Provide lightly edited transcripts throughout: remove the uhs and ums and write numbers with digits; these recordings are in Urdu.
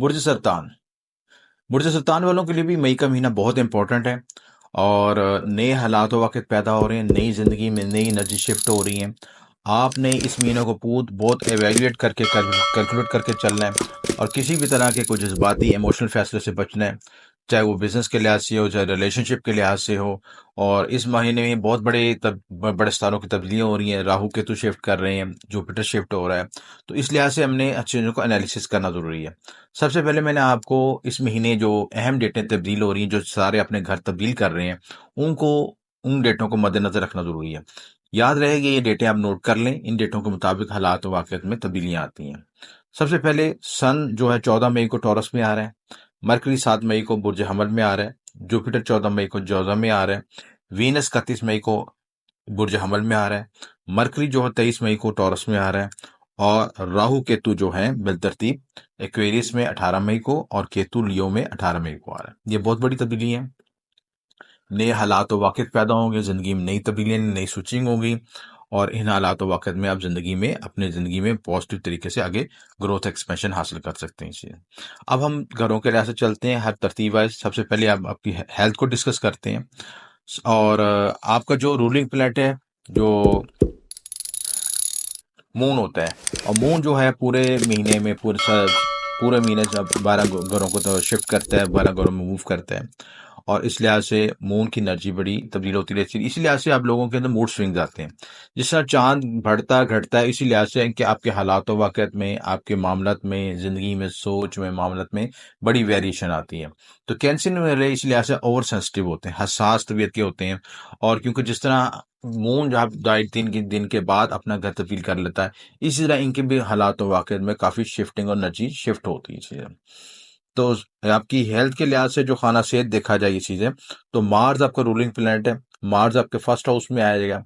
برج سرطان برج سرطان والوں کے لیے بھی مئی کا مہینہ بہت امپورٹنٹ ہے، اور نئے حالات و واقعات پیدا ہو رہے ہیں، نئی زندگی میں نئی انرجی شفٹ ہو رہی ہیں۔ آپ نے اس مہینے کو بہت ایویلیویٹ کر کے کیلکولیٹ کر کے چلنا ہے، اور کسی بھی طرح کے کوئی جذباتی ایموشنل فیصلے سے بچنا ہے، چاہے وہ بزنس کے لحاظ سے ہو، چاہے ریلیشن شپ کے لحاظ سے ہو۔ اور اس مہینے میں بہت بڑے ستاروں کی تبدیلیاں ہو رہی ہیں، راہو کیتو شفٹ کر رہے ہیں، جوپیٹر شفٹ ہو رہا ہے، تو اس لحاظ سے ہم نے اچھی چیزوں کو انالیسس کرنا ضروری ہے۔ سب سے پہلے میں نے آپ کو اس مہینے جو اہم ڈیٹیں تبدیل ہو رہی ہیں، جو سارے اپنے گھر تبدیل کر رہے ہیں، ان ڈیٹوں کو مد نظر رکھنا ضروری ہے۔ یاد رہے گی یہ ڈیٹیں آپ نوٹ کر لیں، ان ڈیٹوں کے مطابق حالات و واقعات میں تبدیلیاں آتی ہیں۔ سب سے پہلے سن جو ہے 14 مئی کو ٹورس میں آ رہا ہے، مرکری 7 مئی کو برج حمل میں آ رہا ہے، جوپیٹر 14 مئی کو جوزا میں آ رہا ہے، وینس 31 مئی کو برج حمل میں آ رہا ہے، مرکری جو ہے 23 مئی کو ٹورس میں آ رہا ہے، اور راہو کیتو جو ہے بالترتیب ایکویریس میں 18 مئی کو اور کیتو لیو میں 18 مئی کو آ رہا ہے۔ یہ بہت بڑی تبدیلی ہے، نئے حالات و واقعات پیدا ہوں گے، زندگی میں نئی تبدیلیاں، نئی سوئچنگ ہوگی، اور ان حالات و واقعات میں آپ اپنے زندگی میں پازیٹیو طریقے سے آگے گروتھ ایکسپینشن حاصل کر سکتے ہیں۔ چیزیں اب ہم گھروں کے لحاظ سے چلتے ہیں، ہر ترتیب وائز۔ سب سے پہلے آپ کی ہیلتھ کو ڈسکس کرتے ہیں، اور آپ کا جو رولنگ پلیٹ ہے، جو مون ہوتا ہے، اور مون جو ہے پورے مہینے میں پورے مہینے سے 12 گھروں کو تو شفٹ کرتا ہے، 12 گھروں میں موو کرتا ہے، اور اس لحاظ سے مون کی انرجی بڑی تبدیل ہوتی رہتی ہے۔ اسی لحاظ سے آپ لوگوں کے اندر موڈ سوئنگز آتے ہیں، جس طرح چاند بڑھتا گھٹتا ہے، اسی لحاظ سے کہ آپ کے حالات و واقعات میں، آپ کے معاملات میں، زندگی میں، سوچ میں، معاملات میں بڑی ویریشن آتی ہے۔ تو کینسر والے اس لحاظ سے اوور سینسٹیو ہوتے ہیں، حساس طبیعت کے ہوتے ہیں، اور کیونکہ جس طرح مون جب 2.5 دن کے بعد اپنا گھر تبدیل کر لیتا ہے، اسی طرح ان کے بھی حالات و واقعات میں کافی شفٹنگ اور انرجی شفٹ ہوتی ہے چیزیں۔ تو آپ کی ہیلتھ کے لحاظ سے جو خانہ صحت دیکھا جائے یہ چیزیں، تو مارس آپ کا رولنگ پلانٹ ہے، مارس آپ کے فرسٹ ہاؤس میں آئے گا،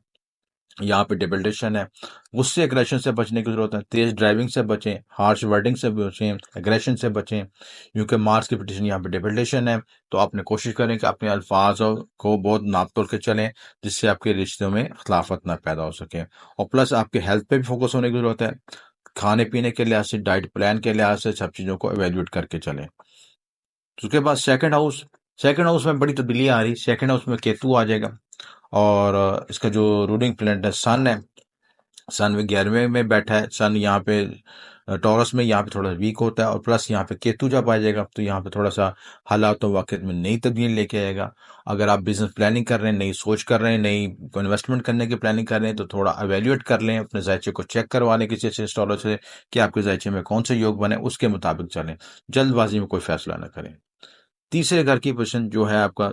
یہاں پہ ڈیبلٹیشن ہے۔ غصے اگریشن سے بچنے کی ضرورت ہے، تیز ڈرائیونگ سے بچیں، ہارش ورڈنگ سے بچیں، اگریشن سے بچیں، کیونکہ مارس کی پوزیشن یہاں پہ ڈیبلٹیشن ہے۔ تو آپ نے کوشش کریں کہ اپنے الفاظ کو بہت ناپ تول کے چلیں، جس سے آپ کے رشتوں میں اختلافات نہ پیدا ہو سکیں، اور پلس آپ کے ہیلتھ پہ بھی فوکس ہونے کی ضرورت ہے، کھانے پینے کے لحاظ سے، ڈائٹ پلان کے لحاظ سے سب چیزوں کو ایویلیویٹ کر کے چلیں۔ اس کے بعد سیکنڈ ہاؤس میں بڑی تبدیلی آ رہی، سیکنڈ ہاؤس میں کیتو آ جائے گا، اور اس کا جو رولنگ پلانٹ ہے سن ہے، سن 11ویں میں بیٹھا ہے، سن یہاں پہ ٹورس میں یہاں پہ تھوڑا ویک ہوتا ہے، اور پلس یہاں پہ کیتو جب آ جائے گا تو یہاں پہ تھوڑا سا حالات و واقعات میں نئی تبدیلی لے کے آئے گا۔ اگر آپ بزنس پلاننگ کر رہے ہیں، نئی سوچ کر رہے ہیں، نئی انویسٹمنٹ کرنے کی پلاننگ کر رہے ہیں، تو تھوڑا ایویلیویٹ کر لیں، اپنے ذائچے کو چیک کروا لیں کسی اچھے اسٹالر سے کہ آپ کے ذائچے میں کون سے یوگ بنے، اس کے مطابق چلیں، جلد بازی میں کوئی فیصلہ نہ کریں۔ تیسرے گھر کی پوزیشن جو ہے آپ کا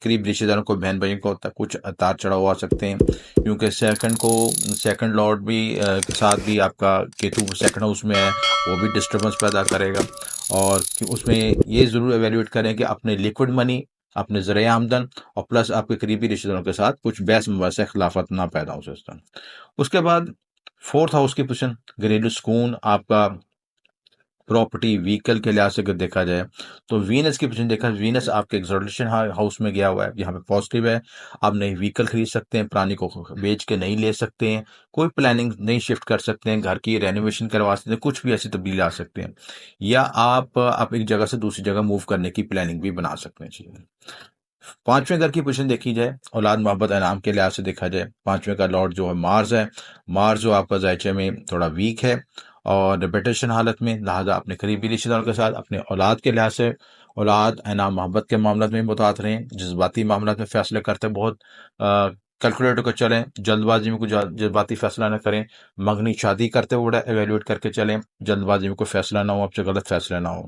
قریب رشتے داروں کو، بہن بھائیوں کو ہوتا ہے، کچھ اتار چڑھاؤ آ سکتے ہیں، کیونکہ سیکنڈ لارڈ بھی کے ساتھ بھی آپ کا کیتو سیکنڈ ہاؤس میں ہے، وہ بھی ڈسٹربنس پیدا کرے گا۔ اور اس میں یہ ضرور ایویلیویٹ کریں کہ اپنے لیکوڈ منی، اپنے ذریعہ آمدن، اور پلس آپ کے قریبی رشتے داروں کے ساتھ کچھ بحث مباحثہ اختلافات نہ پیدا ہو سکتا۔ اس کے بعد فورتھ ہاؤس کی پوزیشن، گھریلو سکون، آپ کا پراپرٹی، ویکل کے لحاظ سے اگر دیکھا جائے تو وینس کی پوزیشن دیکھا، وینس آپ کے ایگزالٹیشن ہاؤس میں گیا ہوا ہے، یہاں پہ پازیٹیو ہے، آپ نئی ویکل خرید سکتے ہیں، پرانی کو بیچ کے نئی لے سکتے ہیں، کوئی پلاننگ نئی شفٹ کر سکتے ہیں، گھر کی رینوویشن کروا سکتے ہیں، کچھ بھی ایسی تبدیلی آ سکتے ہیں، یا آپ ایک جگہ سے دوسری جگہ موو کرنے کی پلاننگ بھی بنا سکتے ہیں۔ پانچویں گھر کی پوزیشن دیکھی جائے، اولاد محبت انعام کے لحاظ سے دیکھا جائے، پانچویں کا لارڈ جو ہے مارس ہے، مارس جو آپ کا ذائچے میں تھوڑا ویک ہے اور ڈپریشن حالت میں، لہٰذا اپنے قریبی رشتے داروں کے ساتھ، اپنے اولاد کے لحاظ سے، اولاد انعام محبت کے معاملات میں متعلق رہیں، جذباتی معاملات میں فیصلے کرتے بہت کیلکولیٹ کو چلیں، جلد بازی میں کوئی جذباتی فیصلہ نہ کریں، مگنی شادی کرتے ہوئے بڑا ایویلیویٹ کر کے چلیں، جلد بازی میں کوئی فیصلہ نہ ہو، آپ سے غلط فیصلہ نہ ہو۔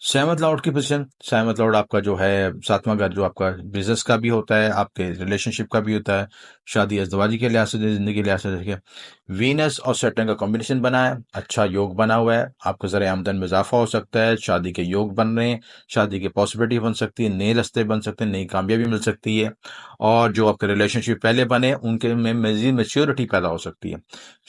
سیونتھ لارڈ کی پوزیشن، سیونتھ لارڈ آپ کا جو ہے ساتواں گھر، جو آپ کا بزنس کا بھی ہوتا ہے، آپ کے ریلیشن شپ کا بھی ہوتا ہے، شادی ازدواجی کے لحاظ سے، زندگی کے لحاظ سے دیکھیں، وینس اور سیٹرن کا کمبینیشن بنا ہے، اچھا یوگ بنا ہوا ہے، آپ کا ذریعہ آمدن میں اضافہ ہو سکتا ہے، شادی کے یوگ بن رہے ہیں، شادی کی پاسبلٹی بن سکتی ہے، نئے راستے بن سکتے ہیں، نئی کامیابی مل سکتی ہے، اور جو آپ کے ریلیشن شپ پہلے بنے ان کے میں مزید میچیورٹی پیدا ہو سکتی ہے۔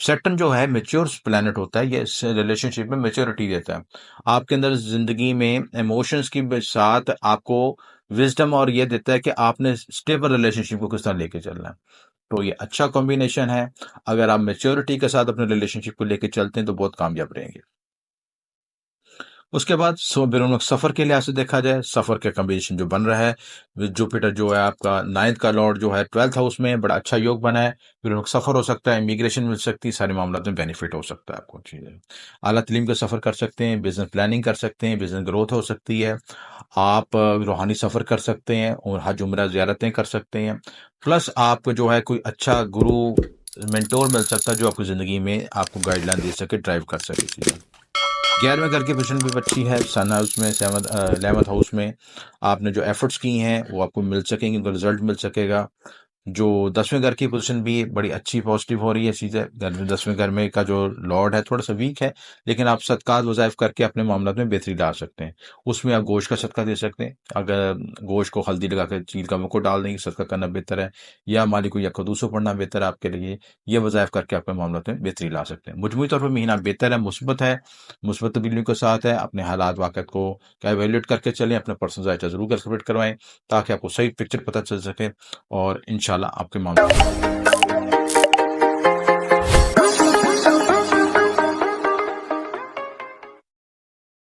سیٹرن جو ہے میچور پلانٹ ہوتا ہے، یہ ریلیشن شپ میں میچورٹی دیتا ہے، آپ کے اندر زندگی میں ایموشنز کی ساتھ آپ کو وزڈم، اور یہ دیتا ہے کہ آپ نے اسٹیبل ریلیشن شپ کو کس طرح لے کے چلنا ہے۔ تو یہ اچھا کمبینیشن ہے، اگر آپ میچورٹی کے ساتھ اپنے ریلیشن شپ کو لے کے چلتے ہیں تو بہت کامیاب رہیں گے۔ اس کے بعد بیرون ملک سفر کے لحاظ سے دیکھا جائے، سفر کا کمبینیشن جو بن رہا ہے، جوپیٹر جو ہے آپ کا 9 کا لارڈ جو ہے 12 ہاؤس میں بڑا اچھا یوگ بنا ہے، بیرون ملک سفر ہو سکتا ہے، امیگریشن مل سکتی ہے، سارے معاملات میں بینیفٹ ہو سکتا ہے آپ کو چیزیں، اعلیٰ تعلیم کا سفر کر سکتے ہیں، بزنس پلاننگ کر سکتے ہیں، بزنس گروتھ ہو سکتی ہے، آپ روحانی سفر کر سکتے ہیں اور حج عمرہ زیارتیں کر سکتے ہیں، پلس آپ کو جو ہے کوئی اچھا گرو مینٹور مل سکتا ہے جو آپ کی زندگی میں آپ کو گائیڈ لائن دے سکے، ڈرائیو کر سکے چیزیں۔ 11ویں گھر کی پوزیشن بھی اچھی ہے، سن ہاؤس میں، 11th ہاؤس میں آپ نے جو ایفرٹس کی ہیں وہ آپ کو مل سکیں گے، ان کا رزلٹ مل سکے گا۔ جو 10ویں گھر کی پوزیشن بھی بڑی اچھی پازیٹیو ہو رہی ہے چیزیں، 10ویں گھر میں کا جو لارڈ ہے تھوڑا سا ویک ہے، لیکن آپ صدقات وظائف کر کے اپنے معاملات میں بہتری لا سکتے ہیں۔ اس میں آپ گوشت کا صدقہ دے سکتے ہیں، اگر گوشت کو ہلدی لگا کے چیل کا کو ڈال دیں گے، صدقہ کرنا بہتر ہے، یا مالک یا قدوسو پڑھنا بہتر ہے آپ کے لیے، یہ وظائف کر کے اپنے معاملات میں بہتری لا سکتے ہیں۔ مجموعی طور پر مہینہ بہتر ہے، مثبت تبدیلیوں کے ساتھ ہے۔ اپنے حالات واقعات کو کیا ایویلیٹ کر کے چلیں، اپنا پرسنل ذائقہ ضرور کیلکولیٹ کروائیں تاکہ آپ کو صحیح پکچر پتہ چل سکے، اور انشاءاللہ آپ کے معاملے